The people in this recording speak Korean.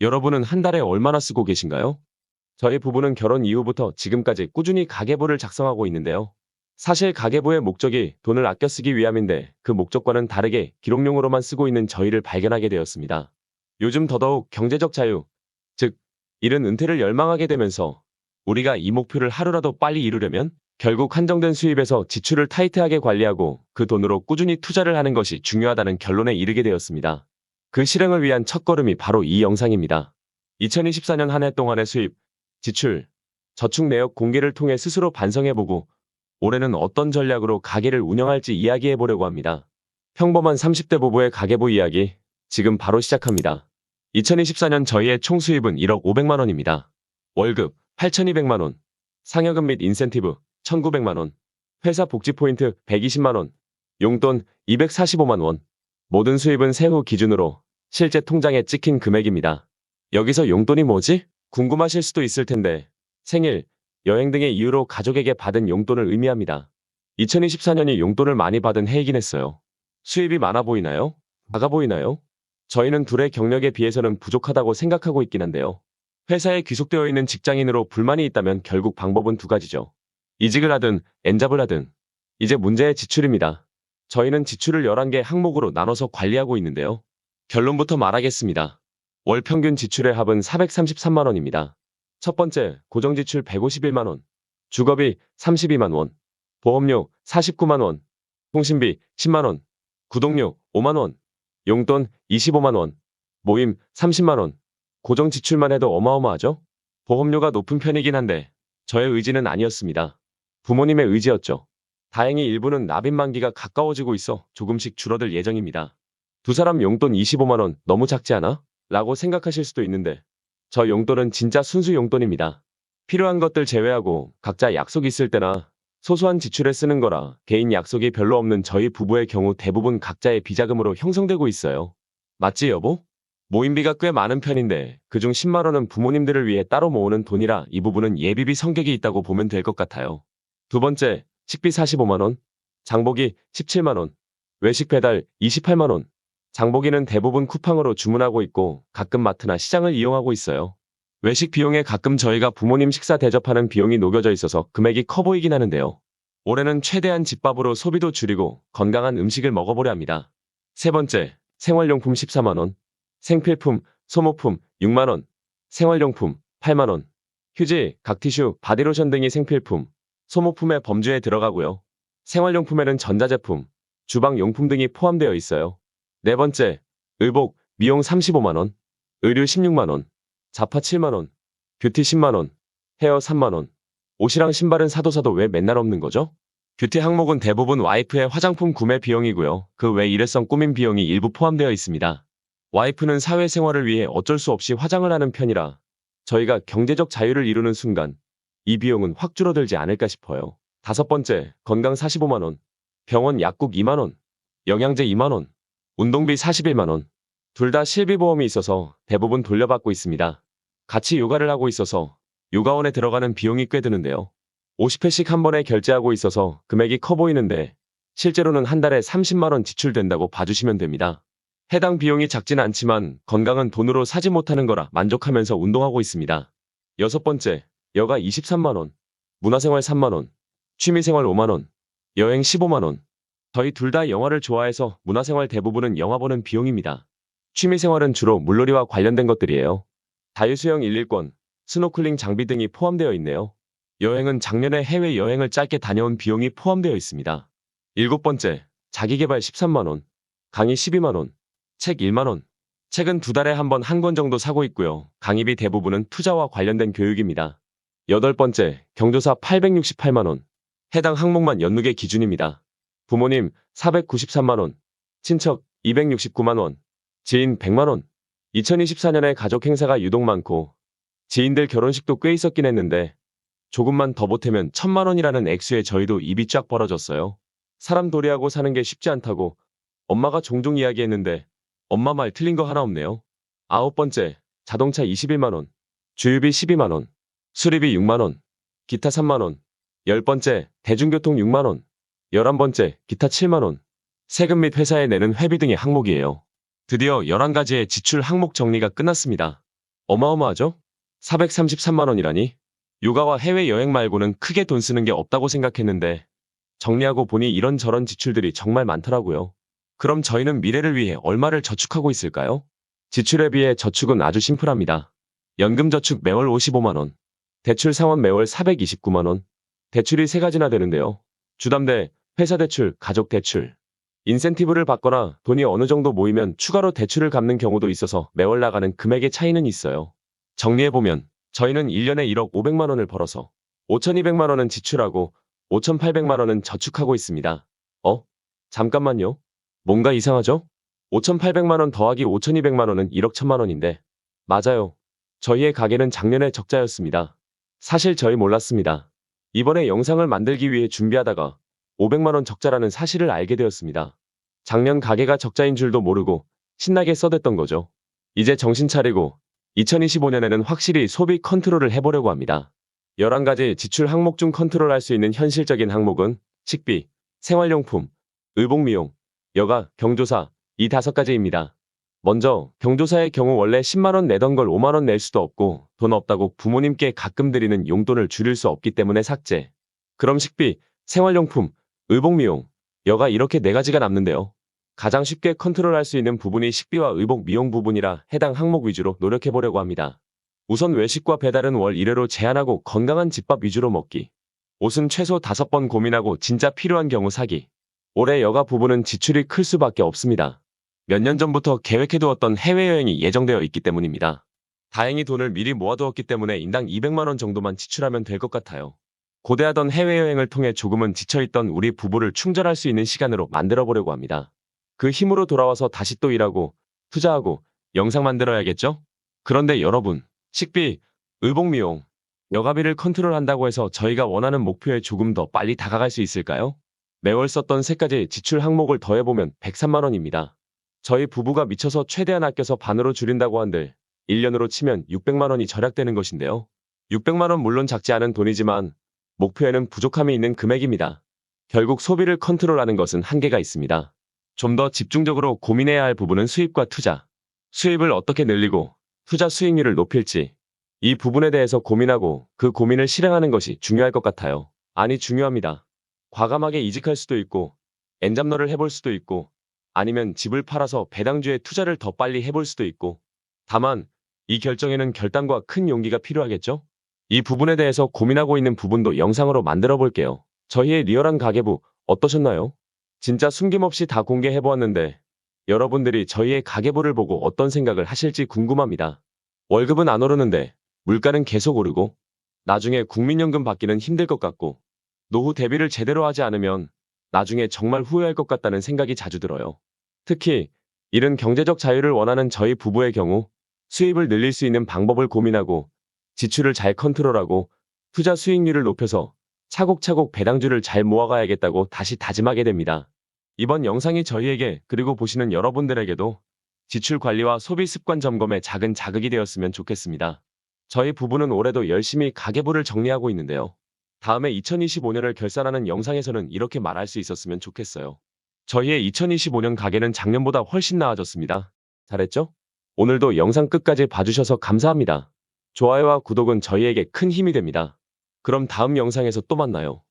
여러분은 한 달에 얼마나 쓰고 계신가요? 저희 부부는 결혼 이후부터 지금까지 꾸준히 가계부를 작성하고 있는데요. 사실 가계부의 목적이 돈을 아껴 쓰기 위함인데 그 목적과는 다르게 기록용으로만 쓰고 있는 저희를 발견하게 되었습니다. 요즘 더더욱 경제적 자유, 즉, 이른 은퇴를 열망하게 되면서 우리가 이 목표를 하루라도 빨리 이루려면 결국 한정된 수입에서 지출을 타이트하게 관리하고 그 돈으로 꾸준히 투자를 하는 것이 중요하다는 결론에 이르게 되었습니다. 그 실행을 위한 첫걸음이 바로 이 영상입니다. 2024년 한 해 동안의 수입, 지출, 저축 내역 공개를 통해 스스로 반성해보고 올해는 어떤 전략으로 가게를 운영할지 이야기해보려고 합니다. 평범한 30대 부부의 가계부 이야기, 지금 바로 시작합니다. 2024년 저희의 총 수입은 1억 500만 원입니다. 월급 8,200만 원, 상여금 및 인센티브 1,900만 원, 회사 복지 포인트 120만 원, 용돈 245만 원. 모든 수입은 세후 기준으로 실제 통장에 찍힌 금액입니다. 여기서 용돈이 뭐지? 궁금하실 수도 있을 텐데 생일, 여행 등의 이유로 가족에게 받은 용돈을 의미합니다. 2024년이 용돈을 많이 받은 해이긴 했어요. 수입이 많아 보이나요? 작아 보이나요? 저희는 둘의 경력에 비해서는 부족하다고 생각하고 있긴 한데요. 회사에 귀속되어 있는 직장인으로 불만이 있다면 결국 방법은 두 가지죠. 이직을 하든 엔잡을 하든. 이제 문제의 지출입니다. 저희는 지출을 11개 항목으로 나눠서 관리하고 있는데요. 결론부터 말하겠습니다. 월 평균 지출의 합은 433만 원입니다. 첫 번째, 고정지출 151만 원, 주거비 32만 원, 보험료 49만 원, 통신비 10만 원, 구독료 5만 원, 용돈 25만 원, 모임 30만 원. 고정 지출만 해도 어마어마하죠? 보험료가 높은 편이긴 한데 저의 의지는 아니었습니다. 부모님의 의지였죠. 다행히 일부는 납입 만기가 가까워지고 있어 조금씩 줄어들 예정입니다. 두 사람 용돈 25만 원 너무 작지 않아? 라고 생각하실 수도 있는데 저 용돈은 진짜 순수 용돈입니다. 필요한 것들 제외하고 각자 약속 있을 때나 소소한 지출에 쓰는 거라 개인 약속이 별로 없는 저희 부부의 경우 대부분 각자의 비자금으로 형성되고 있어요. 맞지 여보? 모임비가 꽤 많은 편인데 그중 10만 원은 부모님들을 위해 따로 모으는 돈이라 이 부분은 예비비 성격이 있다고 보면 될 것 같아요. 두 번째, 식비 45만 원, 장보기 17만 원, 외식 배달 28만 원. 장보기는 대부분 쿠팡으로 주문하고 있고 가끔 마트나 시장을 이용하고 있어요. 외식 비용에 가끔 저희가 부모님 식사 대접하는 비용이 녹여져 있어서 금액이 커 보이긴 하는데요. 올해는 최대한 집밥으로 소비도 줄이고 건강한 음식을 먹어보려 합니다. 세 번째, 생활용품 14만 원, 생필품, 소모품 6만 원, 생활용품 8만 원, 휴지, 각티슈, 바디로션 등이 생필품, 소모품의 범주에 들어가고요. 생활용품에는 전자제품, 주방용품 등이 포함되어 있어요. 네 번째, 의복, 미용 35만 원, 의류 16만 원, 자파 7만 원, 뷰티 10만 원, 헤어 3만 원. 옷이랑 신발은 사도 왜 맨날 없는 거죠? 뷰티 항목은 대부분 와이프의 화장품 구매 비용이고요. 그 외 일회성 꾸민 비용이 일부 포함되어 있습니다. 와이프는 사회생활을 위해 어쩔 수 없이 화장을 하는 편이라 저희가 경제적 자유를 이루는 순간 이 비용은 확 줄어들지 않을까 싶어요. 다섯 번째, 건강 45만 원, 병원 약국 2만 원, 영양제 2만 원, 운동비 41만 원. 둘 다 실비보험이 있어서 대부분 돌려받고 있습니다. 같이 요가를 하고 있어서 요가원에 들어가는 비용이 꽤 드는데요. 50회씩 한 번에 결제하고 있어서 금액이 커 보이는데 실제로는 한 달에 30만 원 지출된다고 봐주시면 됩니다. 해당 비용이 작진 않지만 건강은 돈으로 사지 못하는 거라 만족하면서 운동하고 있습니다. 여섯 번째, 여가 23만 원, 문화생활 3만 원, 취미생활 5만 원, 여행 15만 원. 저희 둘 다 영화를 좋아해서 문화생활 대부분은 영화 보는 비용입니다. 취미생활은 주로 물놀이와 관련된 것들이에요. 자유수영 1일권, 스노클링 장비 등이 포함되어 있네요. 여행은 작년에 해외여행을 짧게 다녀온 비용이 포함되어 있습니다. 일곱 번째, 자기계발 13만 원, 강의 12만 원, 책 1만 원. 책은 두 달에 한 번 한 권 정도 사고 있고요. 강의비 대부분은 투자와 관련된 교육입니다. 여덟 번째, 경조사 868만 원. 해당 항목만 연누계 기준입니다. 부모님 493만 원, 친척 269만 원, 지인 100만 원. 2024년에 가족 행사가 유독 많고 지인들 결혼식도 꽤 있었긴 했는데 조금만 더 보태면 1,000만 원이라는 액수에 저희도 입이 쫙 벌어졌어요. 사람 도리하고 사는 게 쉽지 않다고 엄마가 종종 이야기했는데 엄마 말 틀린 거 하나 없네요. 아홉 번째, 자동차 21만 원, 주유비 12만 원, 수리비 6만 원, 기타 3만 원. 열 번째, 대중교통 6만 원, 11번째, 기타 7만 원. 세금 및 회사에 내는 회비 등의 항목이에요. 드디어 11가지의 지출 항목 정리가 끝났습니다. 어마어마하죠? 433만 원이라니? 육아와 해외여행 말고는 크게 돈 쓰는 게 없다고 생각했는데 정리하고 보니 이런저런 지출들이 정말 많더라고요. 그럼 저희는 미래를 위해 얼마를 저축하고 있을까요? 지출에 비해 저축은 아주 심플합니다. 연금저축 매월 55만 원, 대출 상환 매월 429만 원, 대출이 세 가지나 되는데요. 주담대, 회사 대출, 가족 대출. 인센티브를 받거나 돈이 어느 정도 모이면 추가로 대출을 갚는 경우도 있어서 매월 나가는 금액의 차이는 있어요. 정리해보면 저희는 1년에 1억 500만 원을 벌어서 5,200만 원은 지출하고 5,800만 원은 저축하고 있습니다. 잠깐만요. 뭔가 이상하죠? 5,800만 원 더하기 5,200만 원은 1억 1,000만 원인데. 맞아요. 저희의 가게는 작년에 적자였습니다. 사실 저희 몰랐습니다. 이번에 영상을 만들기 위해 준비하다가 500만 원 적자라는 사실을 알게 되었습니다. 작년 가게가 적자인 줄도 모르고 신나게 써댔던 거죠. 이제 정신 차리고 2025년에는 확실히 소비 컨트롤을 해보려고 합니다. 11가지 지출 항목 중 컨트롤할 수 있는 현실적인 항목은 식비, 생활용품, 의복미용, 여가, 경조사 이 5가지입니다. 먼저 경조사의 경우 원래 10만 원 내던 걸 5만 원 낼 수도 없고 돈 없다고 부모님께 가끔 드리는 용돈을 줄일 수 없기 때문에 삭제. 그럼 식비, 생활용품, 의복미용, 여가 이렇게 4가지가 남는데요. 가장 쉽게 컨트롤할 수 있는 부분이 식비와 의복, 미용 부분이라 해당 항목 위주로 노력해보려고 합니다. 우선 외식과 배달은 월 1회로 제한하고 건강한 집밥 위주로 먹기. 옷은 최소 5번 고민하고 진짜 필요한 경우 사기. 올해 여가 부분은 지출이 클 수밖에 없습니다. 몇 년 전부터 계획해두었던 해외여행이 예정되어 있기 때문입니다. 다행히 돈을 미리 모아두었기 때문에 인당 200만 원 정도만 지출하면 될 것 같아요. 고대하던 해외여행을 통해 조금은 지쳐있던 우리 부부를 충전할 수 있는 시간으로 만들어보려고 합니다. 그 힘으로 돌아와서 다시 또 일하고, 투자하고, 영상 만들어야겠죠? 그런데 여러분, 식비, 의복미용, 여가비를 컨트롤한다고 해서 저희가 원하는 목표에 조금 더 빨리 다가갈 수 있을까요? 매월 썼던 3가지 지출 항목을 더해보면 103만 원입니다. 저희 부부가 미쳐서 최대한 아껴서 반으로 줄인다고 한들 1년으로 치면 600만 원이 절약되는 것인데요. 600만 원 물론 작지 않은 돈이지만 목표에는 부족함이 있는 금액입니다. 결국 소비를 컨트롤하는 것은 한계가 있습니다. 좀 더 집중적으로 고민해야 할 부분은 수입과 투자. 수입을 어떻게 늘리고 투자 수익률을 높일지. 이 부분에 대해서 고민하고 그 고민을 실행하는 것이 중요할 것 같아요. 아니 중요합니다. 과감하게 이직할 수도 있고 엔잡러를 해볼 수도 있고 아니면 집을 팔아서 배당주에 투자를 더 빨리 해볼 수도 있고 다만 이 결정에는 결단과 큰 용기가 필요하겠죠? 이 부분에 대해서 고민하고 있는 부분도 영상으로 만들어 볼게요. 저희의 리얼한 가계부 어떠셨나요? 진짜 숨김없이 다 공개해보았는데 여러분들이 저희의 가계부를 보고 어떤 생각을 하실지 궁금합니다. 월급은 안 오르는데 물가는 계속 오르고 나중에 국민연금 받기는 힘들 것 같고 노후 대비를 제대로 하지 않으면 나중에 정말 후회할 것 같다는 생각이 자주 들어요. 특히 이른 경제적 자유를 원하는 저희 부부의 경우 수입을 늘릴 수 있는 방법을 고민하고 지출을 잘 컨트롤하고 투자 수익률을 높여서 차곡차곡 배당주를 잘 모아가야겠다고 다시 다짐하게 됩니다. 이번 영상이 저희에게 그리고 보시는 여러분들에게도 지출 관리와 소비 습관 점검에 작은 자극이 되었으면 좋겠습니다. 저희 부부는 올해도 열심히 가계부를 정리하고 있는데요. 다음에 2025년을 결산하는 영상에서는 이렇게 말할 수 있었으면 좋겠어요. 저희의 2025년 가계는 작년보다 훨씬 나아졌습니다. 잘했죠? 오늘도 영상 끝까지 봐주셔서 감사합니다. 좋아요와 구독은 저희에게 큰 힘이 됩니다. 그럼 다음 영상에서 또 만나요.